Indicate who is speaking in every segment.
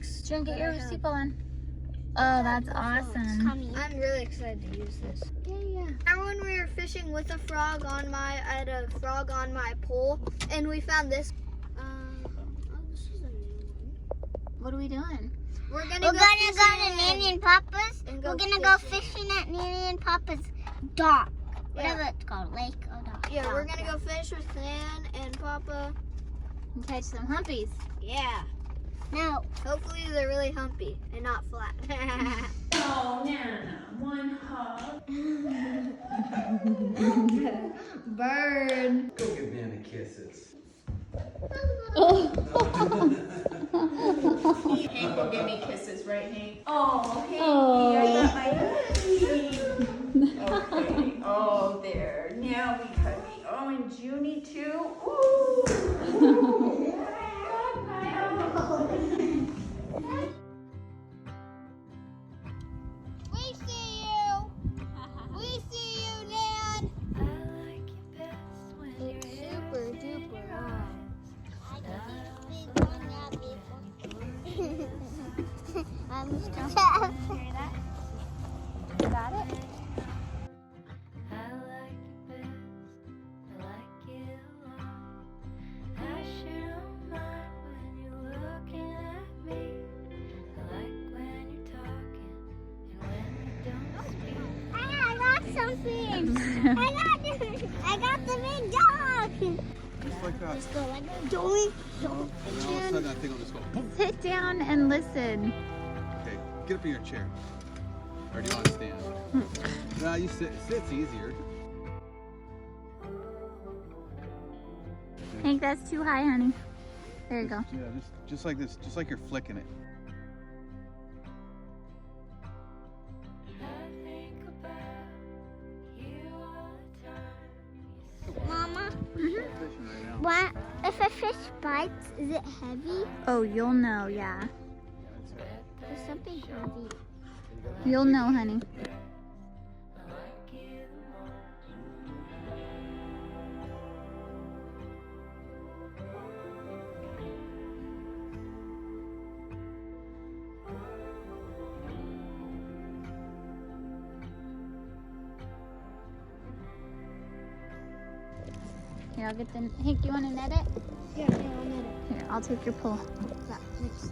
Speaker 1: box.
Speaker 2: June, get your seatbelt on. Oh, that's awesome.
Speaker 1: I'm really excited to use this.
Speaker 2: Yeah.
Speaker 1: Remember when we were fishing with a frog I had a frog on my pole, and we found this. This is a new one.
Speaker 2: What are we doing?
Speaker 1: We're gonna
Speaker 3: We're
Speaker 1: go
Speaker 3: to Nanny and Papa's.
Speaker 1: and
Speaker 3: We're
Speaker 1: go
Speaker 3: gonna go
Speaker 1: fishing.
Speaker 3: fishing at Nanny and Papa's dock. Whatever
Speaker 1: Yeah.
Speaker 3: it's called, lake or dock.
Speaker 1: Yeah, we're gonna go fish with Nan and Papa.
Speaker 2: And catch some humpies.
Speaker 1: Yeah.
Speaker 3: No.
Speaker 1: Hopefully they're really humpy and not flat.
Speaker 4: Oh, Nana, one hug.
Speaker 2: Bird.
Speaker 5: Go give Nana kisses.
Speaker 4: Hank will give me kisses, right, Hank? Oh, Hanky, I got my huggy. Okay. Oh, there. Now we huggy. Oh, and Junie too. Ooh.
Speaker 3: We see you. We see you, Nan.
Speaker 1: It's super duper hot.
Speaker 3: I just been on that before. I'm Mr. Chef.
Speaker 2: Got it?
Speaker 3: I got something. I got the big dog.
Speaker 5: Just like that.
Speaker 3: Let's go. Like a doink.
Speaker 5: And all of a sudden, I think I'll just go. Boom.
Speaker 2: Sit down and listen.
Speaker 5: Okay, get up in your chair. Or do you want to stand? No, you sit. Sit's easier.
Speaker 2: Hank, that's too high, honey. There you go.
Speaker 5: Yeah, just like this. Just like you're flicking it.
Speaker 3: Mama,
Speaker 5: Fishing right now.
Speaker 3: what if a fish bites? Is it heavy?
Speaker 2: Oh, you'll know, yeah.
Speaker 3: There's something heavy.
Speaker 2: You'll know, honey. Here, I'll get the. Hank, you want to net it?
Speaker 1: Yeah, I'll net it.
Speaker 2: Here, I'll take your pull.
Speaker 1: That, next.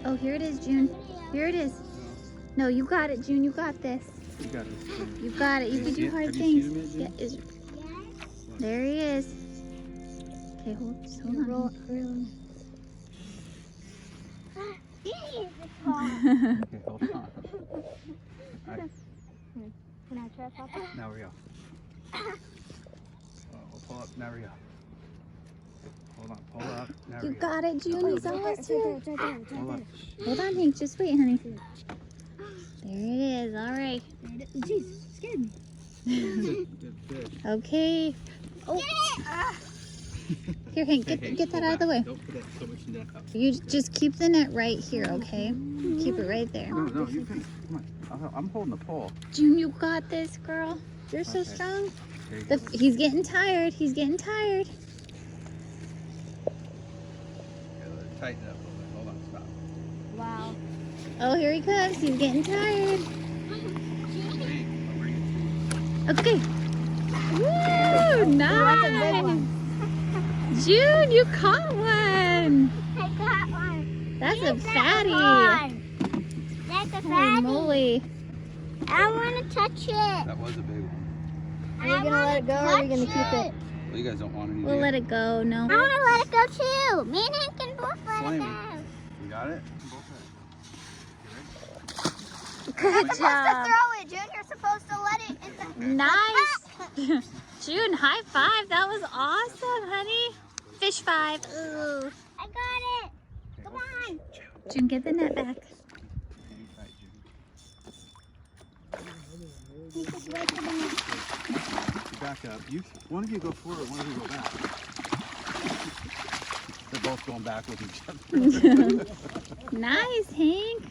Speaker 2: Oh, here it is, June. Here it is. No, you got it, June. You got this.
Speaker 5: You got it.
Speaker 2: You got it. You can do hard things. Yeah, there he is. Okay, just hold on.
Speaker 5: Okay, hold on. Alright,
Speaker 1: Can I try, Papa?
Speaker 5: now we go. We'll pull up. Now we go. Hold on. Pull up. Now
Speaker 2: You
Speaker 5: we go.
Speaker 2: got it, June. He's almost here.
Speaker 5: Hold up.
Speaker 2: Hold on, Hank. Just wait, honey. There it is. All right.
Speaker 1: Jeez, scared me.
Speaker 5: Good.
Speaker 2: Okay. Oh. Here, Hank. Get that out of the way.
Speaker 5: Don't put that so much in that up.
Speaker 2: You just keep the net right here, okay? Keep it right there.
Speaker 5: No, you can. Come on. I'm holding the pole.
Speaker 2: June, you got this, girl. You're so
Speaker 5: Okay.
Speaker 2: strong.
Speaker 5: There you go.
Speaker 2: He's getting tired. He's getting tired.
Speaker 5: Tighten it up a little bit. Hold on. Stop.
Speaker 1: Wow.
Speaker 2: Oh, here he comes. He's getting tired.
Speaker 5: Hey, I'll bring it to you.
Speaker 2: Okay. Woo! Nice. June, you caught one.
Speaker 3: I got one.
Speaker 2: That's a fatty.
Speaker 3: That's a
Speaker 2: Holy
Speaker 3: fatty.
Speaker 2: moly.
Speaker 3: I want to touch it.
Speaker 5: That was a big one.
Speaker 1: Are you gonna let it go or are you gonna keep it?
Speaker 5: Well, you guys don't want any.
Speaker 2: We'll let it go. No.
Speaker 3: I want to let it go too. Me and Hank can both let
Speaker 5: Slimy.
Speaker 3: it go.
Speaker 5: You got it?
Speaker 2: Good job.
Speaker 1: Throw it, June. You're supposed to let it in the...
Speaker 2: Nice. June, high five. That was awesome, honey. Fish five. Ooh.
Speaker 3: I got it. Come on.
Speaker 2: June, get the net back.
Speaker 5: Back up. One of you go forward, one of you go back. both going back with each other.
Speaker 2: Nice, Hank.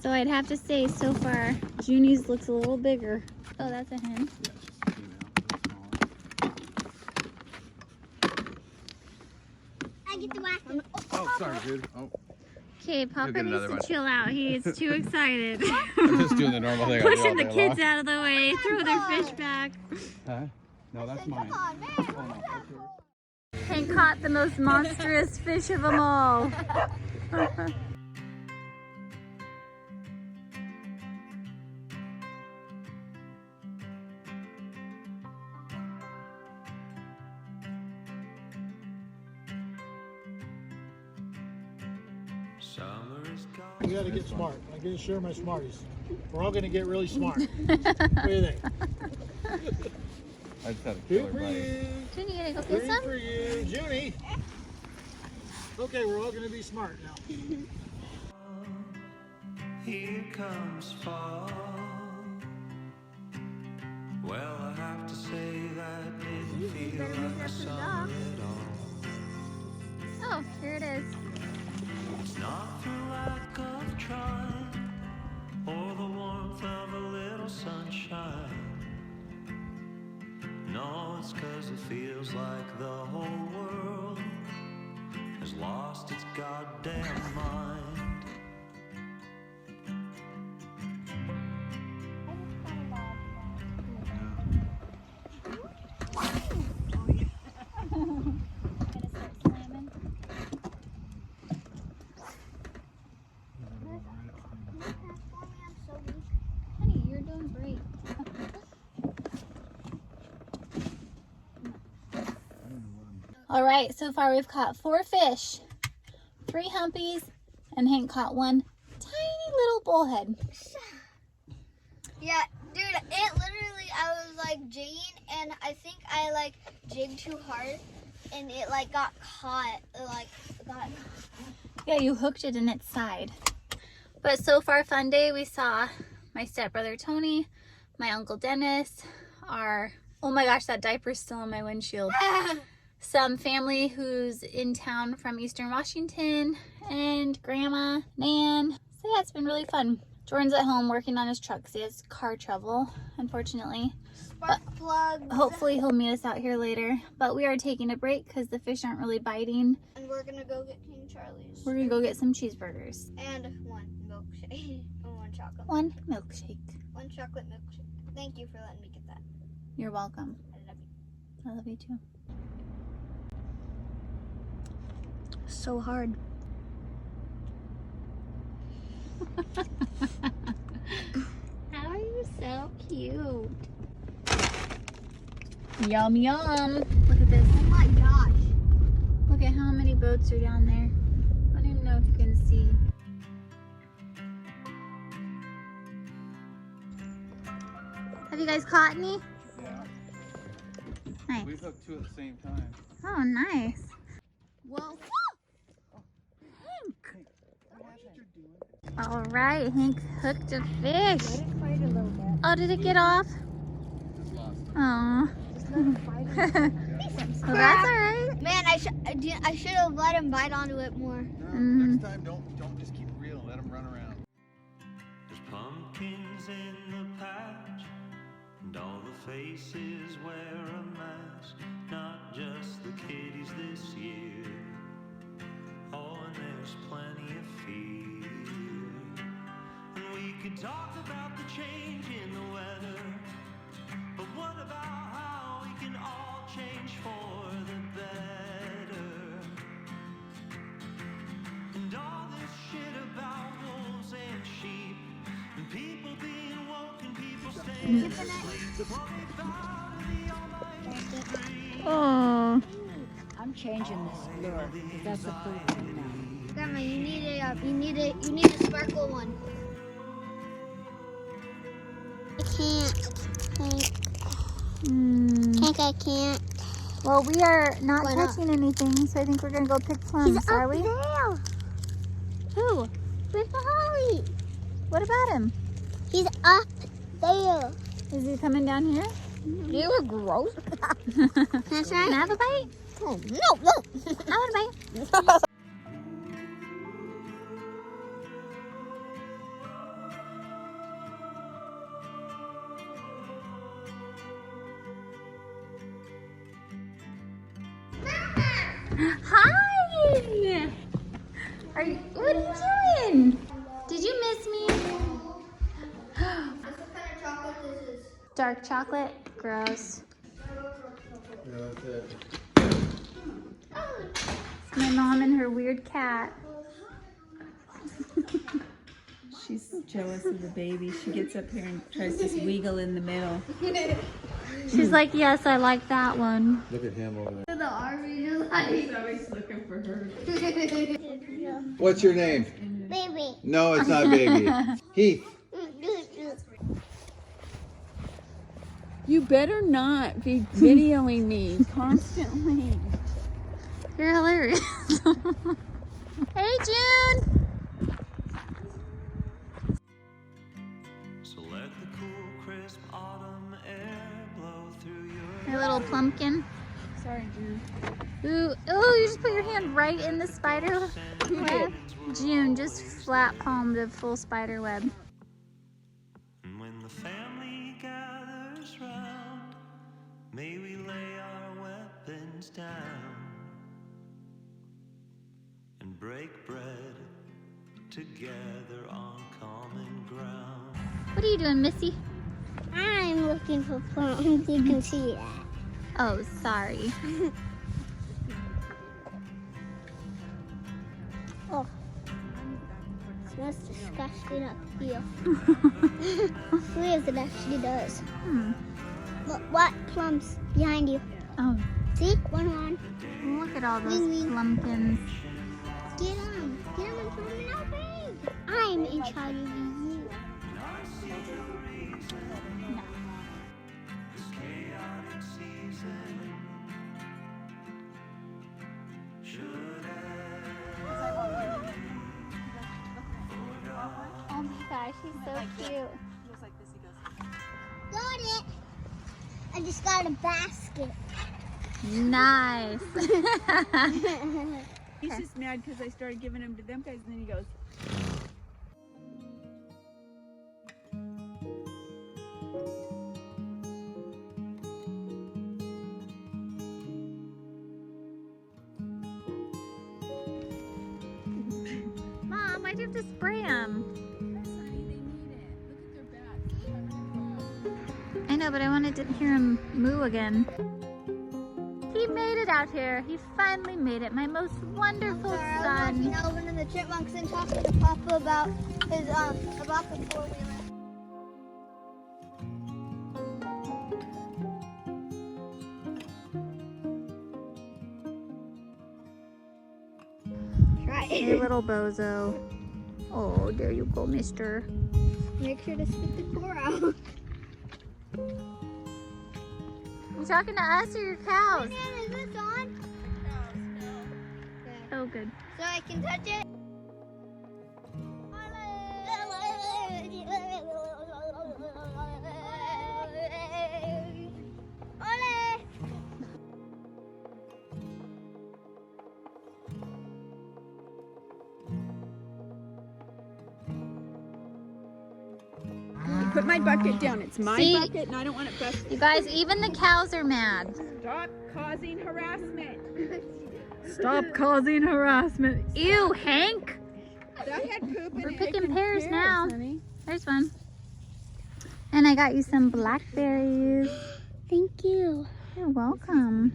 Speaker 2: So I'd have to say, so far, Junie's looks a little bigger. Oh, that's a hen.
Speaker 5: Yeah, it's just a female, a little smaller.
Speaker 3: I get the wax.
Speaker 5: Oh, sorry, dude. Oh,
Speaker 2: Okay, Papa
Speaker 5: get
Speaker 2: needs
Speaker 5: another
Speaker 2: to
Speaker 5: one.
Speaker 2: chill out. He is too excited.
Speaker 5: I'm just doing the normal thing I do all
Speaker 2: Pushing the
Speaker 5: day
Speaker 2: kids
Speaker 5: long.
Speaker 2: out of the way, throw their fish back.
Speaker 5: Huh? No, that's mine.
Speaker 3: Come on, man.
Speaker 5: Oh, no, that's yours.
Speaker 2: Hank caught the most monstrous fish of them all.
Speaker 6: We gotta get smart. I'm gonna share my smarties. We're all gonna get really smart. What do you think?
Speaker 5: I just had a
Speaker 6: Two
Speaker 5: killer
Speaker 6: for
Speaker 5: bite.
Speaker 6: you.
Speaker 2: Junie, you gonna go
Speaker 6: Three
Speaker 2: get some?
Speaker 6: for you, Junie. Okay, we're all gonna be smart now.
Speaker 7: Here comes fall. Well, I have to say that didn't feel like a summer at all.
Speaker 2: Oh, here it is.
Speaker 7: It's not through lack of trying or the warmth of a little sunshine. No, it's 'cause it feels like the whole world has lost its goddamn mind.
Speaker 2: Honey, you're doing great. All right, so far we've caught 4 fish, 3 humpies, and Hank caught 1 tiny little bullhead.
Speaker 1: Yeah, dude, it literally, I was like jigging, and I think I like jigged too hard, and it like got caught.
Speaker 2: Yeah, you hooked it in its side. But so far, fun day. We saw my stepbrother Tony, my uncle Dennis, oh my gosh, that diaper's still on my windshield. Some family who's in town from Eastern Washington, and Grandma, Nan. So yeah, it's been really fun. Jordan's at home working on his truck because he has car trouble, unfortunately.
Speaker 1: Spark plugs.
Speaker 2: Hopefully he'll meet us out here later. But we are taking a break because the fish aren't really biting.
Speaker 1: And we're gonna go get King Charlie's.
Speaker 2: We're gonna go get some cheeseburgers.
Speaker 1: And 1 milkshake. And 1 chocolate.
Speaker 2: 1 milkshake.
Speaker 1: 1 chocolate milkshake. Thank you for letting me get that.
Speaker 2: You're welcome.
Speaker 1: I love you.
Speaker 2: I love you too.
Speaker 1: So hard.
Speaker 2: How are you so cute? Yum yum. Look at this.
Speaker 1: Oh my gosh.
Speaker 2: Look at how many boats are down there. I don't even know if you can see. Have you guys caught any?
Speaker 5: Yeah.
Speaker 2: Nice.
Speaker 5: We hooked 2 at the same time.
Speaker 2: Oh, nice. Whoa. All right, Hank hooked a fish. Oh, did it get off?
Speaker 5: Just lost them.
Speaker 2: Oh. Well, that's all right.
Speaker 1: Man, I should have let him bite onto it more.
Speaker 5: No, next time, don't just keep reeling. Let them run around.
Speaker 7: There's pumpkins in the patch, and all the faces wear a mask. Not just the kiddies this year. Oh, and there's plenty of fear. And we could talk about the change in the weather, but what about how we can all change for the better? And all this shit about wolves and sheep, and people being woke and people staying asleep. What about the almighty street?
Speaker 2: Oh.
Speaker 8: I'm changing this lure because that's the food one now.
Speaker 1: Grandma, you need a sparkle one.
Speaker 3: I can't.
Speaker 2: Mm.
Speaker 3: I can't.
Speaker 2: Well, we are not
Speaker 1: Why not?
Speaker 2: catching anything, so I think we're gonna go pick plums,
Speaker 3: He's
Speaker 2: are
Speaker 3: up
Speaker 2: we?
Speaker 3: there
Speaker 2: Who?
Speaker 3: with Holly.
Speaker 2: What about him?
Speaker 3: He's up there.
Speaker 2: Is he coming down here?
Speaker 3: You were gross.
Speaker 1: That's
Speaker 2: Can I
Speaker 1: right.
Speaker 2: have a bite?
Speaker 3: Oh, no.
Speaker 2: I want a bite. Hi! What are you doing? Did you miss me?
Speaker 1: What kind of chocolate this is?
Speaker 2: Dark chocolate? Gross.
Speaker 5: Yeah, that's it.
Speaker 2: It's my mom and her weird cat.
Speaker 4: She's jealous of the baby. She gets up here and tries to wiggle in the middle.
Speaker 2: She's like, yes, I like that one.
Speaker 5: Look at him over there.
Speaker 1: The army just like.
Speaker 4: He's always looking for her.
Speaker 5: What's your name?
Speaker 3: Baby.
Speaker 5: No, it's not baby. Heath.
Speaker 4: You better not be videoing me constantly.
Speaker 2: You're hilarious. Hey, June!
Speaker 7: So let the cool, crisp autumn air blow through your
Speaker 2: My little plumpkin.
Speaker 4: Sorry, June.
Speaker 2: Ooh, oh, you just put your hand right in the spider web. June just flat palmed a full spider web.
Speaker 7: And when the family gathers round, may we lay our weapons down and break bread together on common ground.
Speaker 2: What are you doing, Missy?
Speaker 3: I'm looking for plums. You can see that.
Speaker 2: Oh, sorry.
Speaker 3: Oh. Smells disgusting up here. Yes, it actually does. What plums behind you?
Speaker 2: Oh,
Speaker 3: See? One.
Speaker 2: look at all those
Speaker 3: Wing, wing.
Speaker 2: plumpkins.
Speaker 3: Get them. Get them and put them in our bag. I'm in charge of you.
Speaker 7: Chaotic season should
Speaker 2: Oh my gosh, she's so cute.
Speaker 3: Got it. I just got a basket.
Speaker 2: Nice.
Speaker 4: He's just mad because I started giving him to them guys, and then he goes,
Speaker 2: Mom, why'd you have to spray them? I know, but I wanted to hear him moo again. He made it out here. He finally made it. My most wonderful
Speaker 1: I was
Speaker 2: son.
Speaker 1: watching Alvin and the Chipmunks and talking to Papa about his about the four-wheeler. Try
Speaker 2: Hey, little bozo. Oh, there you go, mister.
Speaker 1: Make sure to spit the core out.
Speaker 2: You talking to us or your cows?
Speaker 1: Man, is this on?
Speaker 2: Oh, good.
Speaker 1: So I can touch it? Ole!
Speaker 4: put my bucket down. It's my
Speaker 2: See?
Speaker 4: bucket, and I don't want it busted.
Speaker 2: You guys, even the cows are mad.
Speaker 4: Stop causing harassment.
Speaker 2: Stop causing harassment. Ew, Hank.
Speaker 4: That had poop in
Speaker 2: We're
Speaker 4: it.
Speaker 2: picking
Speaker 4: Picking
Speaker 2: pears now.
Speaker 4: honey.
Speaker 2: There's one. And I got you some blackberries.
Speaker 3: Thank you.
Speaker 2: You're welcome.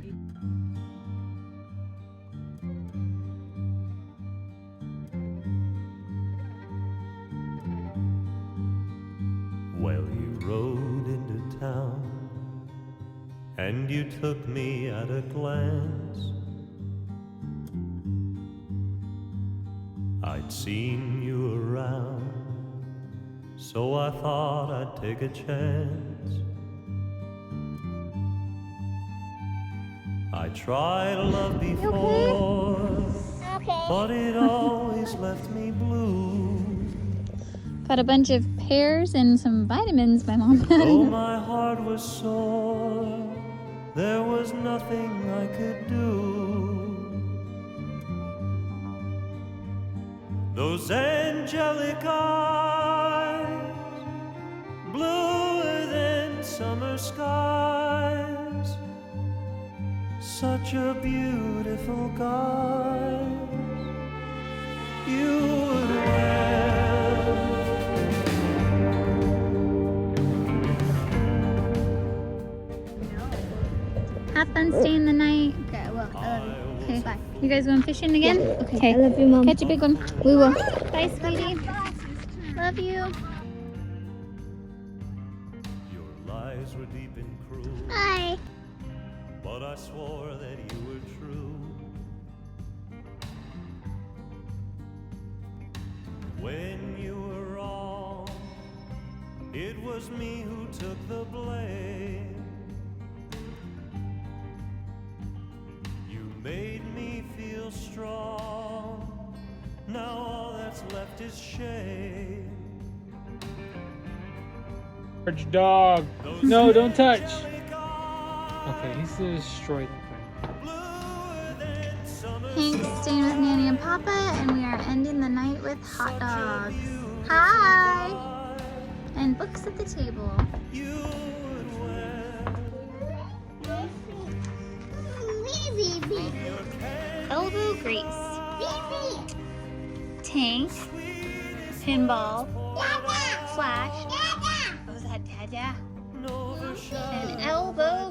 Speaker 7: Well, you rode into town and you took me at a glance. I'd seen you around, so I thought I'd take a chance. I tried love before,
Speaker 3: Okay.
Speaker 7: but it always left me blue.
Speaker 2: Got a bunch of pears and some vitamins my mom had.
Speaker 7: Though my heart was sore, there was nothing I could do. Those angelic eyes, bluer than summer skies, such a beautiful guise you would wear.
Speaker 2: Have fun staying the night.
Speaker 3: Okay, I will. I love you.
Speaker 2: Okay, bye. You guys going fishing again?
Speaker 3: Okay. I love you, Mom.
Speaker 2: Catch a big one.
Speaker 3: We will.
Speaker 2: Bye, sweetie. Love you.
Speaker 7: Your lies were deep and cruel,
Speaker 3: Bye.
Speaker 7: but I swore that you were true. When you were wrong, it was me who took the blame. You made me feel strong, now all that's left is shame.
Speaker 9: Large dog. No, don't touch. Okay, he's gonna destroy that thing.
Speaker 2: Hank's staying with Nanny and Papa, and we are ending the night with hot dogs. Hi! And books at the table. Elbow Grace. Tank. Pinball. Flash. Was that Dada? And Elbow